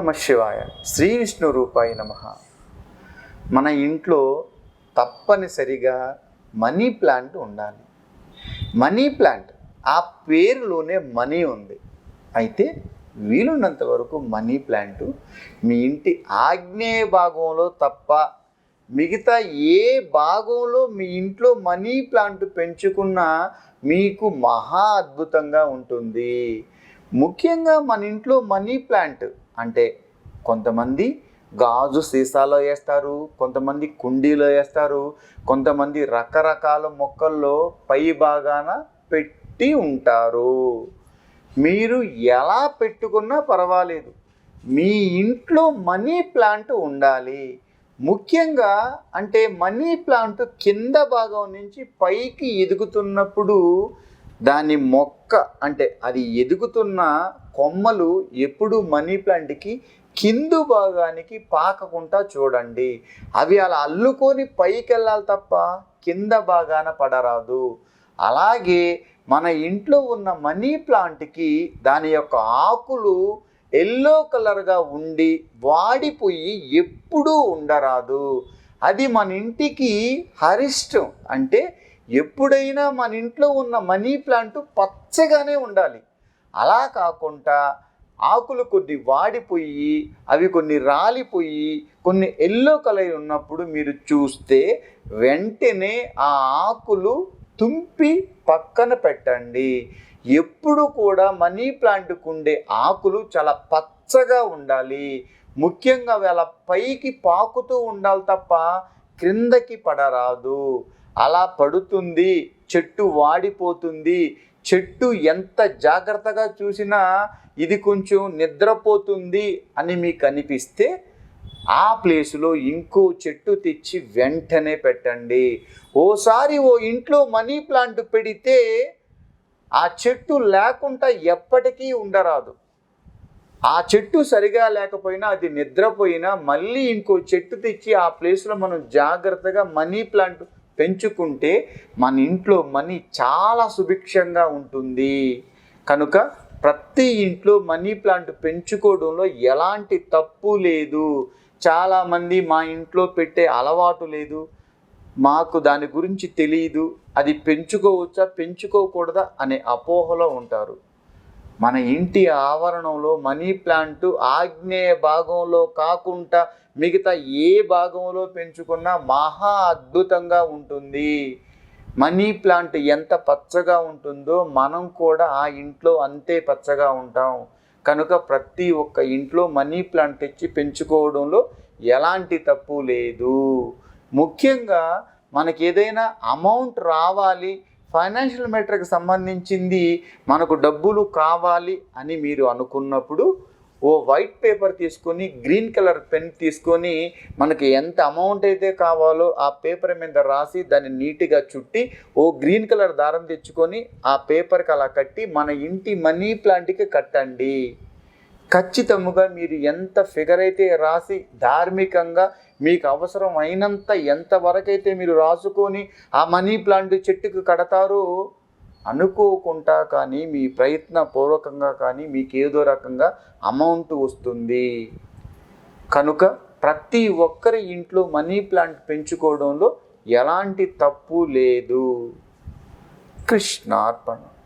నమః శివాయ. శ్రీ విష్ణు రూపాయ నమః. మన ఇంట్లో తప్పనిసరిగా మనీ ప్లాంట్ ఉండాలి. మనీ ప్లాంట్ ఆ పేరులోనే మనీ ఉంది. అయితే వీలున్నంత వరకు మనీ ప్లాంట్ మీ ఇంటి ఆగ్నేయ భాగంలో తప్ప మిగతా ఏ భాగంలో మీ ఇంట్లో మనీ ప్లాంట్ పెంచుకున్నా మీకు మహా అద్భుతంగా ఉంటుంది. ముఖ్యంగా మన ఇంట్లో మనీ ప్లాంట్ అంటే కొంతమంది గాజు సీసాలో వేస్తారు, కొంతమంది కుండీలో వేస్తారు, కొంతమంది రకరకాల మొక్కల్లో పై భాగాన పెట్టి ఉంటారు. మీరు ఎలా పెట్టుకున్నా పర్వాలేదు, మీ ఇంట్లో మనీ ప్లాంట్ ఉండాలి. ముఖ్యంగా అంటే మనీ ప్లాంట్ కింద భాగం నుంచి పైకి ఎదుగుతున్నప్పుడు దాని మొక్క అంటే అది ఎదుగుతున్న కొమ్మలు ఎప్పుడు మనీ ప్లాంట్కి కిందు భాగానికి పాకకుండా చూడండి. అవి అలా అల్లుకొని పైకి వెళ్ళాలి తప్ప కింద భాగాన పడరాదు. అలాగే మన ఇంట్లో ఉన్న మనీ ప్లాంట్కి దాని యొక్క ఆకులు ఎల్లో కలర్గా ఉండి వాడిపోయి ఎప్పుడూ ఉండరాదు. అది మన ఇంటికి అరిష్టం. అంటే ఎప్పుడైనా మన ఇంట్లో ఉన్న మనీ ప్లాంట్ పచ్చగానే ఉండాలి. అలా కాకుండా ఆకులు కొన్ని వాడిపోయి అవి కొన్ని రాలిపోయి కొన్ని ఎల్లో కలర్ ఉన్నప్పుడు మీరు చూస్తే వెంటనే ఆ ఆకులు తుంపి పక్కన పెట్టండి. ఎప్పుడు కూడా మనీ ప్లాంట్కు ఉండే ఆకులు చాలా పచ్చగా ఉండాలి. ముఖ్యంగా అవి అలా పైకి పాకుతూ ఉండాలి తప్ప క్రిందకి పడరాదు. అలా పడుతుంది, చెట్టు వాడిపోతుంది. చెట్టు ఎంత జాగ్రత్తగా చూసినా ఇది కొంచెం నిద్రపోతుంది అని మీకు అనిపిస్తే ఆ ప్లేసులో ఇంకో చెట్టు తెచ్చి వెంటనే పెట్టండి. ఓసారి ఓ ఇంట్లో మనీ ప్లాంట్ పెడితే ఆ చెట్టు లేకుండా ఎప్పటికీ ఉండరాదు. ఆ చెట్టు సరిగా లేకపోయినా అది నిద్రపోయినా మళ్ళీ ఇంకో చెట్టు తెచ్చి ఆ ప్లేస్లో మనం జాగ్రత్తగా మనీ ప్లాంట్ పెంచుకుంటే మన ఇంట్లో మనీ చాలా సుభిక్షంగా ఉంటుంది. కనుక ప్రతి ఇంట్లో మనీ ప్లాంట్ పెంచుకోవడంలో ఎలాంటి తప్పు లేదు. చాలామంది మా ఇంట్లో పెట్టే అలవాటు లేదు, మాకు దాని గురించి తెలియదు, అది పెంచుకోవచ్చా పెంచుకోకూడదా అనే అపోహలో ఉంటారు. మన ఇంటి ఆవరణంలో మనీ ప్లాంట్ ఆగ్నేయ భాగంలో కాకుండా మిగతా ఏ భాగంలో పెంచుకున్నా మహా అద్భుతంగా ఉంటుంది. మనీ ప్లాంట్ ఎంత పచ్చగా ఉంటుందో మనం కూడా ఆ ఇంట్లో అంతే పచ్చగా ఉంటాం. కనుక ప్రతి ఒక్క ఇంట్లో మనీ ప్లాంట్ తెచ్చి పెంచుకోవడంలో ఎలాంటి తప్పు లేదు. ముఖ్యంగా మనకి ఏదైనా అమౌంట్ రావాలి, ఫైనాన్షియల్ మ్యాటర్కి సంబంధించింది మనకు డబ్బులు కావాలి అని మీరు అనుకున్నప్పుడు ఓ వైట్ పేపర్ తీసుకొని గ్రీన్ కలర్ పెన్ తీసుకొని మనకి ఎంత అమౌంట్ అయితే కావాలో ఆ పేపర్ మీద రాసి దాన్ని నీట్గా చుట్టి ఓ గ్రీన్ కలర్ దారం తెచ్చుకొని ఆ పేపర్కి అలా కట్టి మన ఇంటి మనీ ప్లాంట్కి కట్టండి. ఖచ్చితంగా మీరు ఎంత ఫిగర్ అయితే రాసి ధార్మికంగా మీకు అవసరం అయినంత ఎంతవరకైతే మీరు రాసుకొని ఆ మనీ ప్లాంట్ చెట్టుకు కడతారో అనుకోకుండా కానీ మీ ప్రయత్నపూర్వకంగా కానీ మీకు ఏదో రకంగా అమౌంట్ వస్తుంది. కనుక ప్రతి ఒక్కరి ఇంట్లో మనీ ప్లాంట్ పెంచుకోవడంలో ఎలాంటి తప్పు లేదు. కృష్ణార్పణ.